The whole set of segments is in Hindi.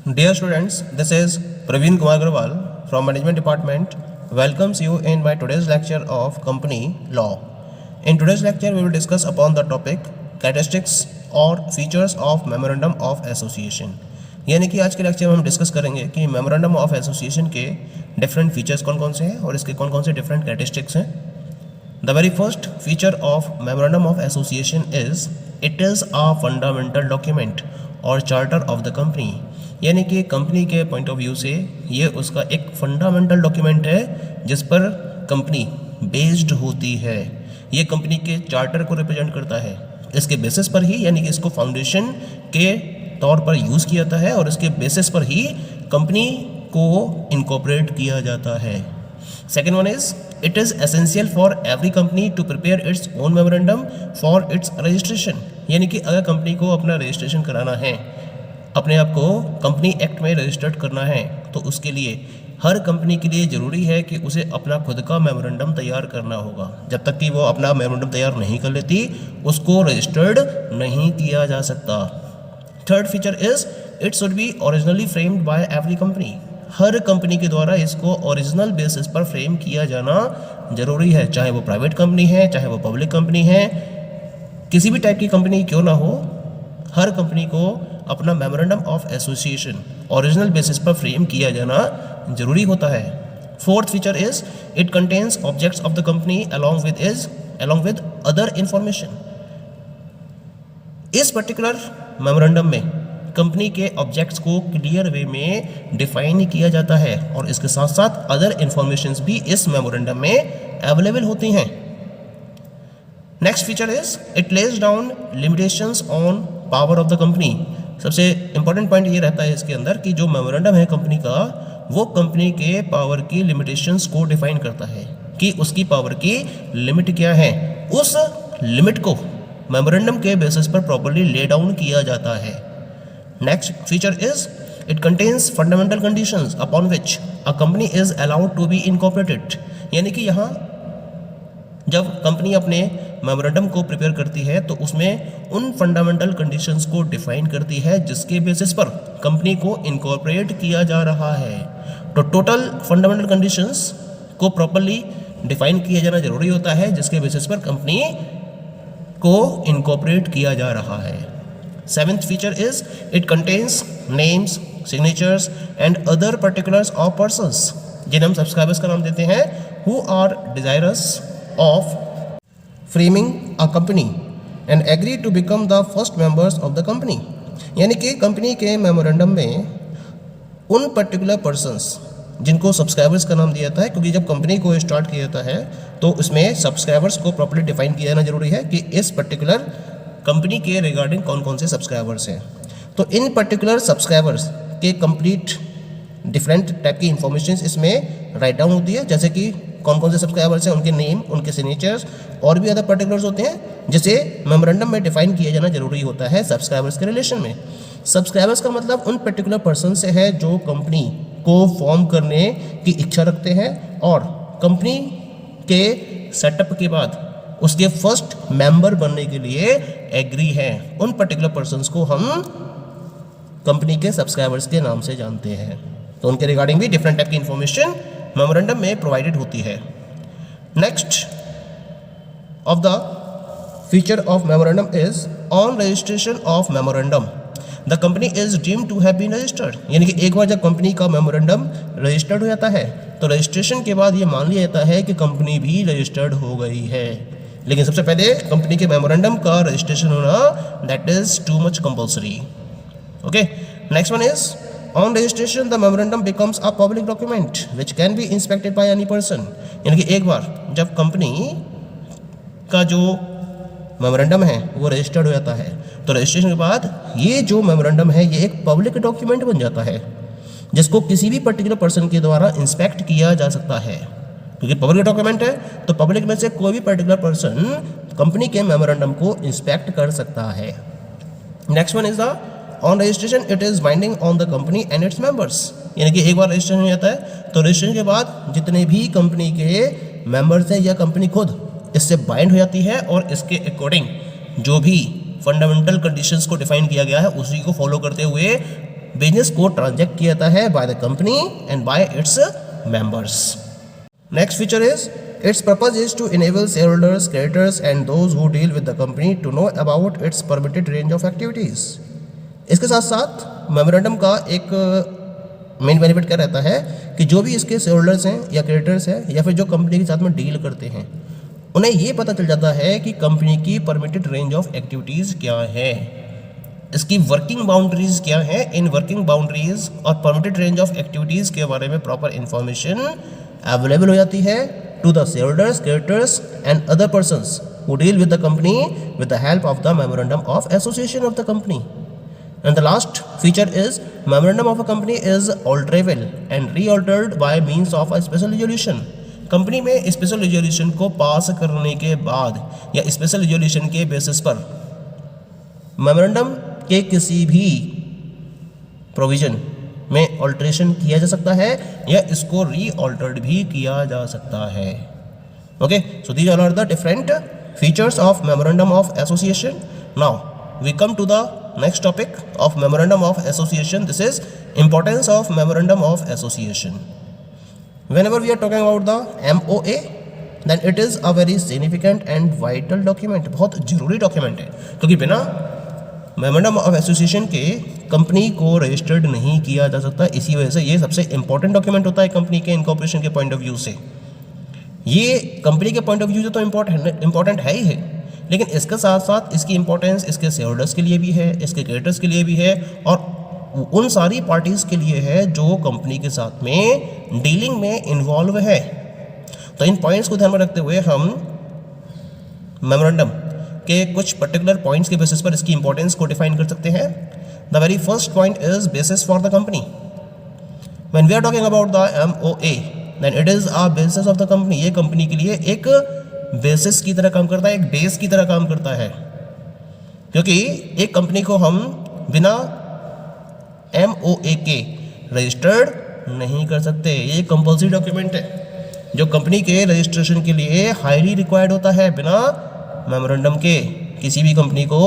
Dear students, this is Praveen Kumar Agrawal from Management Department. Welcomes you in my today's lecture of Company Law. In today's lecture, we will discuss upon the topic characteristics or features of Memorandum of Association. यानी कि आज के लेक्चर में हम डिस्कस करेंगे कि मेमोरेंडम ऑफ एसोसिएशन के डिफरेंट फीचर्स कौन कौन से हैं और इसके कौन कौन से डिफरेंट कैरेक्टरिस्टिक्स हैं. The very first feature of memorandum of association is it is a fundamental document और चार्टर ऑफ द कंपनी. यानी कि कंपनी के पॉइंट ऑफ व्यू से ये उसका एक फंडामेंटल डॉक्यूमेंट है जिस पर कंपनी बेस्ड होती है. ये कंपनी के चार्टर को रिप्रेजेंट करता है. इसके बेसिस पर ही यानी कि इसको फाउंडेशन के तौर पर यूज़ किया जाता है और इसके बेसिस पर ही कंपनी को इनकॉर्पोरेट किया जाता है. Second one is it is essential for every company to prepare its own memorandum for its registration. यानी कि अगर कंपनी को अपना रजिस्ट्रेशन कराना है, अपने आप को कंपनी एक्ट में रजिस्टर्ड करना है, तो उसके लिए हर कंपनी के लिए ज़रूरी है कि उसे अपना खुद का मेमोरेंडम तैयार करना होगा. जब तक कि वो अपना मेमोरेंडम तैयार नहीं कर लेती उसको रजिस्टर्ड नहीं किया जा सकता. Third feature is it should be originally framed bye every company. Her company के द्वारा इसको ओरिजिनल बेसिस पर फ्रेम किया जाना ज़रूरी है, चाहे वो प्राइवेट कंपनी है, चाहे वो पब्लिक कंपनी है, किसी भी टाइप की कंपनी क्यों ना हो, हर कंपनी को अपना memorandum of association original basis पर फ्रेम किया जाना ज़रूरी होता है. Fourth feature is it contains objects of the company along with other information. इस पर्टिकुलर मेमोरेंडम में कंपनी के ऑब्जेक्ट्स को क्लियर वे में डिफाइन किया जाता है और इसके साथ साथ अदर इंफॉर्मेशंस भी इस मेमोरेंडम में अवेलेबल होती हैं. Next feature is it lays down limitations on power of the company. सबसे इंपॉर्टेंट पॉइंट ये रहता है इसके अंदर कि जो मेमोरेंडम है कंपनी का, वो कंपनी के पावर की लिमिटेशंस को डिफाइन करता है कि उसकी पावर की लिमिट क्या है. उस लिमिट को मेमोरेंडम के बेसिस पर प्रॉपर्ली ले डाउन किया जाता है. Next feature is it contains fundamental conditions upon which a company is allowed to be incorporated. यानी कि यहाँ जब कंपनी अपने मेमोरेंडम को प्रिपेयर करती है तो उसमें उन फंडामेंटल कंडीशंस को डिफाइन करती है जिसके बेसिस पर कंपनी को इनकॉर्पोरेट किया जा रहा है. तो टोटल फंडामेंटल कंडीशंस को प्रॉपर्ली डिफाइन किया जाना जरूरी होता है जिसके बेसिस पर कंपनी को इनकॉर्पोरेट किया जा रहा है. Seventh feature is it contains names, signatures and other particulars of persons जिन्हें हम सब्सक्राइबर्स का नाम देते हैं who are desirous of framing a company and agree to become the first members of the company. यानी कि कंपनी के मेमोरेंडम में उन पर्टिकुलर पर्सन्स जिनको सब्सक्राइबर्स का नाम दिया जाता है, क्योंकि जब कंपनी को स्टार्ट किया जाता है तो उसमें सब्सक्राइबर्स को प्रॉपर्ली डिफाइन किया जाना जरूरी है कि इस पर्टिकुलर कंपनी के रिगार्डिंग कौन कौन से सब्सक्राइबर्स हैं. तो इन पर्टिकुलर सब्सक्राइबर्स के कंप्लीट डिफरेंट टाइप की इंफॉर्मेशन इसमें राइट डाउन होती है, जैसे कि कौन कौन से सब्सक्राइबर्स हैं, उनके नेम, उनके सिग्नेचर्स और भी अदर पर्टिकुलर्स होते हैं जिसे मेमोरेंडम में डिफाइन किया जाना जरूरी होता है सब्सक्राइबर्स के रिलेशन में. सब्सक्राइबर्स का मतलब उन पर्टिकुलर पर्सन से है जो कंपनी को फॉर्म करने की इच्छा रखते हैं और कंपनी के सेटअप के बाद उसके फर्स्ट मेंबर बनने के लिए एग्री हैं. उन पर्टिकुलर पर्सन्स को हम कंपनी के सब्सक्राइबर्स के नाम से जानते हैं. तो उनके रिगार्डिंग भी डिफरेंट टाइप की इंफॉर्मेशन मेमोरेंडम में प्रोवाइडेड होती है. Next of the feature of memorandum is on registration of memorandum the company is deemed to have been registered. यानी कि एक बार जब कंपनी का मेमोरेंडम रजिस्टर्ड हो जाता है तो रजिस्ट्रेशन के बाद ये मान लिया जाता है कि कंपनी भी रजिस्टर्ड हो गई है. लेकिन सबसे पहले कंपनी के मेमोरेंडम का रजिस्ट्रेशन होना that is too much compulsory. Okay, next one is on registration the memorandum becomes a public document which can be inspected by any person. यानी कि एक बार जब कंपनी का जो मेमोरेंडम है वो रजिस्टर्ड हो जाता है तो रजिस्ट्रेशन के बाद ये जो मेमोरेंडम है ये एक पब्लिक डॉक्यूमेंट बन जाता है जिसको किसी भी पर्टिकुलर पर्सन के द्वारा इंस्पेक्ट किया जा सकता है. क्योंकि पब्लिक डॉक्यूमेंट है तो पब्लिक में से कोई भी पर्टिकुलर पर्सन कंपनी के मेमोरेंडम को इंस्पेक्ट कर सकता है. Next one is the on registration it is binding on the company and its members. यानी कि एक बार रजिस्ट्रेशन हो जाता है तो रजिस्ट्रेशन के बाद जितने भी कंपनी के मेंबर्स हैं या कंपनी खुद इससे बाइंड हो जाती है और इसके अकॉर्डिंग जो भी फंडामेंटल कंडीशंस को डिफाइन किया गया है उसी को फॉलो करते हुए बिजनेस को ट्रांजैक्ट किया जाता है by the company and bye its members. Next feature is its purpose is to enable shareholders, creditors and those who deal with the company to know about its permitted range of activities। इसके साथ साथ मेमोरेंडम का एक मेन बेनिफिट क्या रहता है कि जो भी इसके शेयर होल्डर्स हैं या क्रेडिटर्स हैं या फिर जो कंपनी के साथ में डील करते हैं उन्हें ये पता चल जाता है कि कंपनी की परमिटेड रेंज ऑफ एक्टिविटीज़ क्या है, इसकी वर्किंग बाउंड्रीज क्या है। इन वर्किंग बाउंड्रीज और परमिटेड रेंज ऑफ एक्टिविटीज़ के बारे में प्रॉपर इंफॉर्मेशन अवेलेबल हो जाती है to the shareholders, creditors and other persons who deal with the company with the help of the memorandum of association of the company। And the last feature is memorandum of a company is alterable and re-altered by means of a special resolution। Company में स्पेशल रेजोल्यूशन को पास करने के बाद या स्पेशल रेजोल्यूशन के बेसिस पर मेमोरेंडम के किसी भी प्रोविजन में ऑल्ट्रेशन किया जा सकता है या इसको री-ऑल्टर्ड भी किया जा सकता है। Okay, so these are the different features of memorandum of association। Now we come to the next topic of memorandum of association। This is importance of memorandum of association। Whenever we are talking about the MOA then it is a very significant and vital document। बहुत जरूरी डॉक्यूमेंट है क्योंकि बिना memorandum of association के कंपनी को रजिस्टर्ड नहीं किया जा सकता। इसी वजह से ये सबसे इंपॉर्टेंट डॉक्यूमेंट होता है कंपनी के इनकॉर्पोरेशन के पॉइंट ऑफ व्यू से। ये कंपनी के पॉइंट ऑफ व्यू से तो इम्पॉर्टेंट है ही है, लेकिन इसके साथ साथ इसकी इंपॉर्टेंस इसके शेयर होल्डर्स के लिए भी है, इसके क्रेडिटर्स के लिए भी है और उन सारी पार्टीज़ के लिए है जो कंपनी के साथ में डीलिंग में इन्वॉल्व है। तो इन पॉइंट्स को ध्यान में रखते हुए हम मेमोरेंडम के कुछ पर्टिकुलर पॉइंट्स के बेसिस पर इसकी इंपॉर्टेंस को डिफाइन कर सकते हैं। The very first point is basis for the company. When we are talking about the MOA then it is a basis of the company। ये कंपनी के लिए एक बेसिस की तरह काम करता है, एक बेस की तरह काम करता है, क्योंकि एक कंपनी को हम बिना MOA के रजिस्टर्ड नहीं कर सकते। ये कंपल्सरी डॉक्यूमेंट है जो कंपनी के रजिस्ट्रेशन के लिए हाईली रिक्वायर्ड होता है। बिना मेमोरेंडम के किसी भी कंपनी को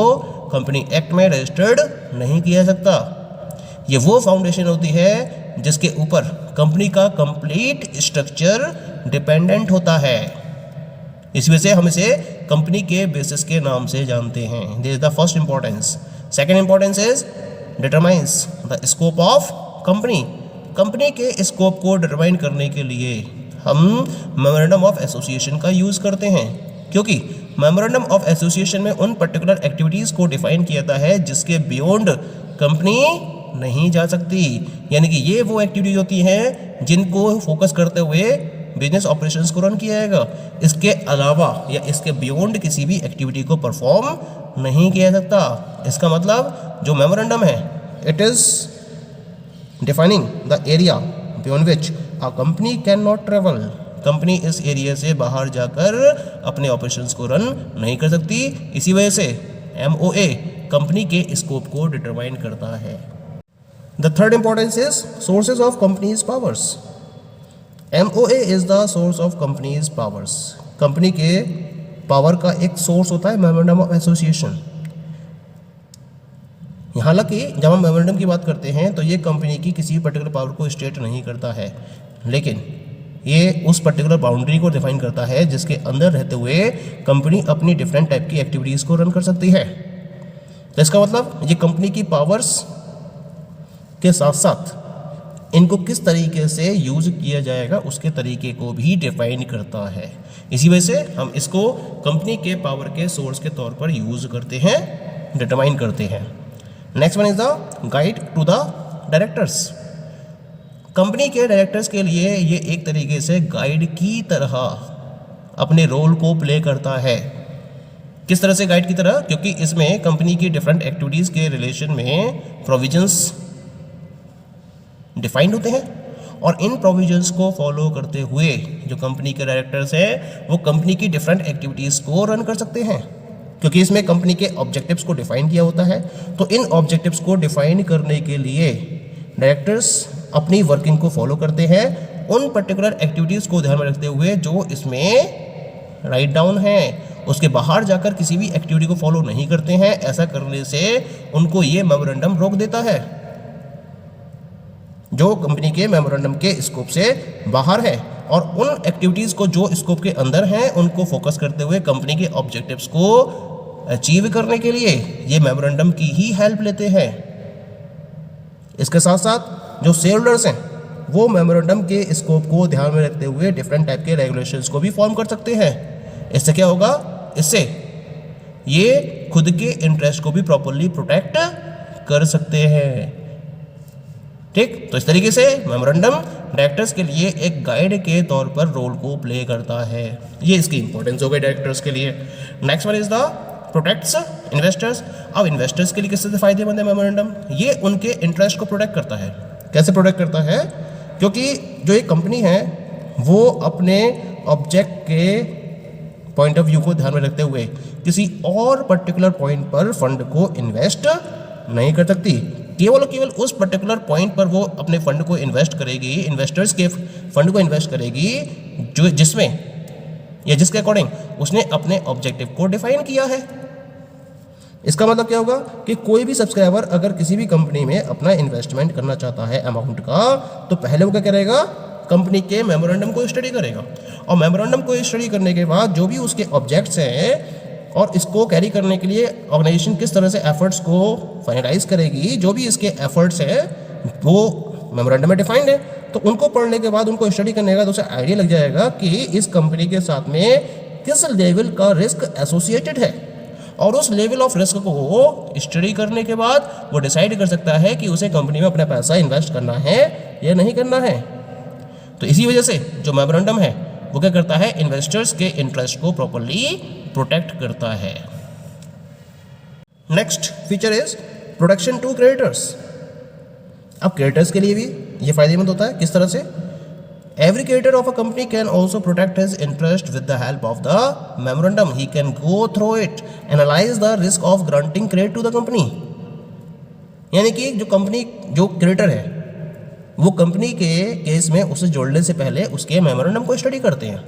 कंपनी एक्ट में रजिस्टर्ड नहीं किया जा सकता। ये वो फाउंडेशन होती है जिसके ऊपर कंपनी का कंप्लीट स्ट्रक्चर डिपेंडेंट होता है। इस वजह से हम इसे कंपनी के बेसिस के नाम से जानते हैं। This is the first importance. Second importance is determines the scope of company. Company के स्कोप को डिटरमाइन करने के लिए हम मेमोरेंडम ऑफ एसोसिएशन का यूज़ करते हैं, क्योंकि मेमोरेंडम ऑफ एसोसिएशन में उन पर्टिकुलर एक्टिविटीज़ को डिफाइन किया जाता है जिसके बियॉन्ड कंपनी नहीं जा सकती। यानी कि ये वो एक्टिविटीज होती हैं जिनको फोकस करते हुए बिजनेस ऑपरेशंस को रन किया जाएगा। इसके अलावा या इसके बियॉन्ड किसी भी एक्टिविटी को परफॉर्म नहीं किया जा सकता। इसका मतलब जो मेमोरेंडम है it is defining the area beyond which a company can not travel. Company इस एरिया से बाहर जाकर अपने ऑपरेशंस को रन नहीं कर सकती। इसी वजह से MOA कंपनी के स्कोप को डिटरमाइन करता है। The third importance is sources of company's powers। MOA is the source of company's powers। Company के पावर का एक सोर्स होता है मेमोरेंडम ऑफ एसोसिएशन। हालांकि जब हम मेमोरेंडम की बात करते हैं तो ये कंपनी की किसी पर्टिकुलर पावर को स्टेट नहीं करता है, लेकिन ये उस पर्टिकुलर बाउंड्री को डिफाइन करता है जिसके अंदर रहते हुए कंपनी अपनी डिफरेंट टाइप की एक्टिविटीज़ को रन कर सकती है। तो इसका मतलब ये कंपनी की पावर्स के साथ साथ इनको किस तरीके से यूज़ किया जाएगा उसके तरीके को भी डिफाइन करता है। इसी वजह से हम इसको कंपनी के पावर के सोर्स के तौर पर यूज़ करते हैं, डिटरमाइन करते हैं। Next one is the guide to the directors. Company के डायरेक्टर्स के लिए ये एक तरीके से गाइड की तरह अपने रोल को प्ले करता है। किस तरह से गाइड की तरह? क्योंकि इसमें कंपनी की डिफरेंट एक्टिविटीज़ के रिलेशन में प्रोविजंस डिफाइंड होते हैं और इन प्रोविजंस को फॉलो करते हुए जो कंपनी के डायरेक्टर्स हैं वो कंपनी की डिफरेंट एक्टिविटीज़ को रन कर सकते हैं, क्योंकि इसमें कंपनी के ऑब्जेक्टिव्स को डिफाइन किया होता है। तो इन ऑब्जेक्टिव्स को डिफाइन करने के लिए डायरेक्टर्स अपनी वर्किंग को फॉलो करते हैं उन पर्टिकुलर एक्टिविटीज़ को ध्यान में रखते हुए जो इसमें राइट डाउन है। उसके बाहर जाकर किसी भी एक्टिविटी को फॉलो नहीं करते हैं। ऐसा करने से उनको ये मेमोरेंडम रोक देता है। जो कंपनी के मेमोरेंडम के स्कोप से बाहर है, और उन एक्टिविटीज़ को जो स्कोप के अंदर हैं उनको फोकस करते हुए कंपनी के ऑब्जेक्टिव्स को अचीव करने के लिए ये मेमोरेंडम की ही हेल्प लेते हैं। इसके साथ साथ जो शेयर होल्डर्स हैं वो मेमोरेंडम के स्कोप को ध्यान में रखते हुए डिफरेंट टाइप के रेगुलेशंस को भी फॉर्म कर सकते हैं। इससे क्या होगा, इससे ये खुद के इंटरेस्ट को भी प्रॉपरली प्रोटेक्ट कर सकते हैं। ठीक, तो इस तरीके से मेमोरेंडम डायरेक्टर्स के लिए एक गाइड के तौर पर रोल को प्ले करता है। ये इसकी इंपॉर्टेंस हो गई डायरेक्टर्स के लिए। Next one is the protects investors. अब इन्वेस्टर्स के लिए किससे फायदेमंद है मेमोरेंडम? ये उनके इंटरेस्ट को प्रोटेक्ट करता है। कैसे प्रोटेक्ट करता है? क्योंकि जो एक कंपनी है वो अपने ऑब्जेक्ट के पॉइंट ऑफ व्यू को ध्यान में रखते हुए किसी और पर्टिकुलर पॉइंट पर फंड को इन्वेस्ट नहीं कर सकती। केवल उस पर्टिकुलर पॉइंट पर वो अपने फंड को इन्वेस्ट करेगी, इन्वेस्टर्स के फंड को इन्वेस्ट करेगी जो जिसमें या जिसके अकॉर्डिंग उसने अपने ऑब्जेक्टिव को डिफाइन किया है। इसका मतलब क्या होगा कि कोई भी सब्सक्राइबर अगर किसी भी कंपनी में अपना इन्वेस्टमेंट करना चाहता है अमाउंट का, तो पहले वो क्या करेगा, कंपनी के मेमोरेंडम को स्टडी करेगा, और मेमोरेंडम को स्टडी करने के बाद जो भी उसके ऑब्जेक्ट्स हैं और इसको कैरी करने के लिए ऑर्गेनाइजेशन किस तरह से एफर्ट्स को फाइनलाइज करेगी, जो भी इसके एफर्ट्स हैं वो मेमोरेंडम में डिफाइंड है। तो उनको पढ़ने के बाद, उनको स्टडी करने के बाद उसे आइडिया लग जाएगा कि इस कंपनी के साथ में किस लेवल का रिस्क एसोसिएटेड है, और उस लेवल ऑफ रिस्क को स्टडी करने के बाद वो डिसाइड कर सकता है कि उसे कंपनी में अपना पैसा इन्वेस्ट करना है या नहीं करना है। तो इसी वजह से जो मेमोरेंडम है वो क्या करता है, इन्वेस्टर्स के इंटरेस्ट को प्रॉपर्ली प्रोटेक्ट करता है। Next feature is protection to creditors. अब क्रेडिटर्स के लिए भी ये फायदेमंद होता है। किस तरह से? Every creditor of a company can also protect his interest with the help of the memorandum. He can go through it, analyze the risk of granting credit to the company. यानी कि जो क्रेडिटर है वो कंपनी के केस में उसे जोड़ने से पहले उसके मेमोरेंडम को स्टडी करते हैं,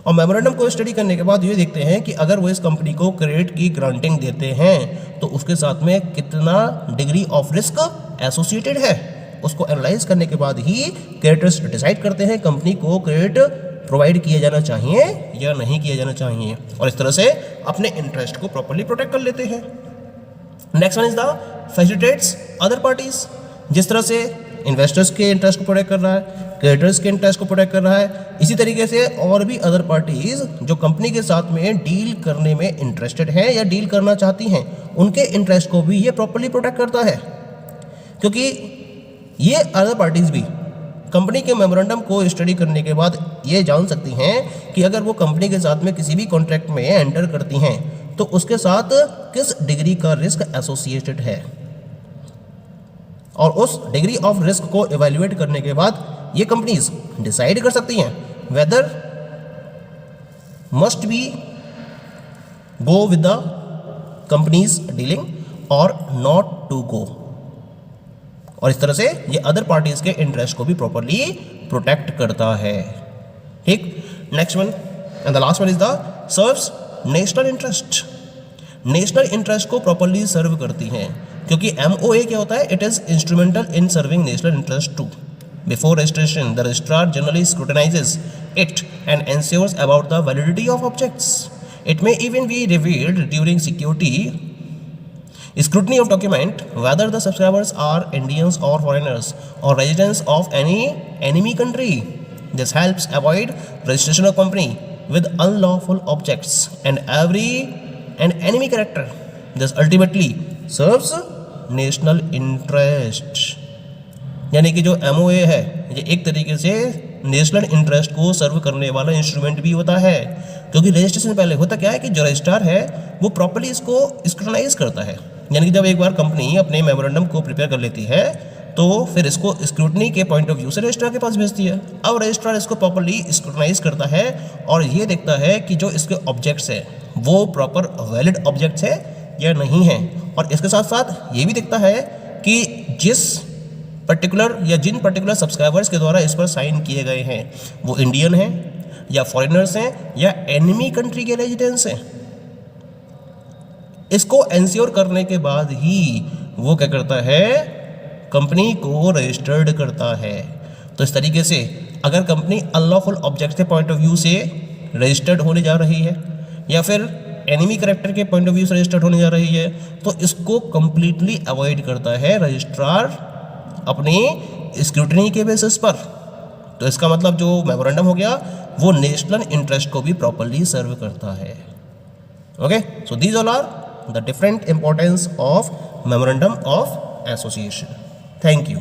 और मेमोरेंडम को स्टडी करने के बाद ये देखते हैं कि अगर वो इस कंपनी को क्रेडिट की ग्रांटिंग देते हैं तो उसके साथ में कितना डिग्री ऑफ रिस्क एसोसिएटेड है। उसको एनालाइज करने के बाद ही क्रेडिटर्स डिसाइड करते हैं कंपनी को क्रेडिट प्रोवाइड किया जाना चाहिए या नहीं किया जाना चाहिए, और इस तरह से अपने इंटरेस्ट को प्रॉपर्ली प्रोटेक्ट कर लेते हैं। Next one is the facilitates other parties. जिस तरह से इन्वेस्टर्स के इंटरेस्ट को प्रोटेक्ट कर रहा है, क्रेडिटर्स के इंटरेस्ट को प्रोटेक्ट कर रहा है, इसी तरीके से और भी अदर पार्टीज जो कंपनी के साथ में डील करने में इंटरेस्टेड हैं या डील करना चाहती हैं, उनके इंटरेस्ट को भी ये प्रॉपर्ली प्रोटेक्ट करता है। क्योंकि ये अदर पार्टीज भी कंपनी के मेमोरेंडम को स्टडी करने के बाद ये जान सकती हैं कि अगर वो कंपनी के साथ में किसी भी कॉन्ट्रैक्ट में एंटर करती हैं तो उसके साथ किस डिग्री का रिस्क एसोसिएटेड है, और उस डिग्री ऑफ रिस्क को इवैल्यूएट करने के बाद ये कंपनीज डिसाइड कर सकती हैं whether must be go with the companies dealing और नॉट टू गो, और इस तरह से ये अदर पार्टीज के इंटरेस्ट को भी प्रॉपर्ली प्रोटेक्ट करता है। ठीक, next one and the last one is the serves national interest. National interest को प्रॉपर्ली सर्व करती हैं, क्योंकि MOA क्या होता है, it is instrumental in serving national interest too. Before registration the registrar generally scrutinises it and ensures about the validity of objects. It may even be revealed during security scrutiny of document whether the subscribers are Indians or foreigners or residents of any enemy country. This helps avoid registration of company with unlawful objects and enemy character. This ultimately serves national interest. यानी कि जो MOA है ये एक तरीके से नेशनल इंटरेस्ट को सर्व करने वाला इंस्ट्रूमेंट भी होता है, क्योंकि रजिस्ट्रेशन पहले होता क्या है कि जो रजिस्ट्रार है वो प्रॉपर्ली इसको स्क्रूटनाइज करता है। यानी कि जब एक बार कंपनी अपने मेमोरेंडम को प्रिपेयर कर लेती है तो फिर इसको स्क्रूटनी के पॉइंट ऑफ व्यू से रजिस्ट्रार के पास भेजती है। अब रजिस्ट्रार इसको प्रॉपर्ली स्क्रूटनाइज करता है और ये देखता है कि जो इसके ऑब्जेक्ट्स है वो प्रॉपर वैलिड ऑब्जेक्ट्स है या नहीं है, और इसके साथ साथ ये भी देखता है कि जिन पर्टिकुलर सब्सक्राइबर्स के द्वारा इस पर साइन किए गए हैं वो इंडियन हैं या फॉरेनर्स हैं या एनिमी कंट्री के रेजिडेंट्स हैं। इसको एंश्योर करने के बाद ही वो क्या करता है, कंपनी को रजिस्टर्ड करता है। तो इस तरीके से अगर कंपनी अनलॉफुल ऑब्जेक्ट के पॉइंट ऑफ व्यू से रजिस्टर्ड होने जा रही है या फिर एनिमी कैरेक्टर के पॉइंट ऑफ व्यू से रजिस्टर्ड होने जा रही है, तो इसको कंप्लीटली अवॉइड करता है रजिस्ट्रार अपनी स्क्रूटनी के बेसिस पर। तो इसका मतलब जो मेमोरेंडम हो गया वो नेशनल इंटरेस्ट को भी प्रॉपर्ली सर्व करता है। Okay, so these all are the different importance of memorandum of association. Thank you.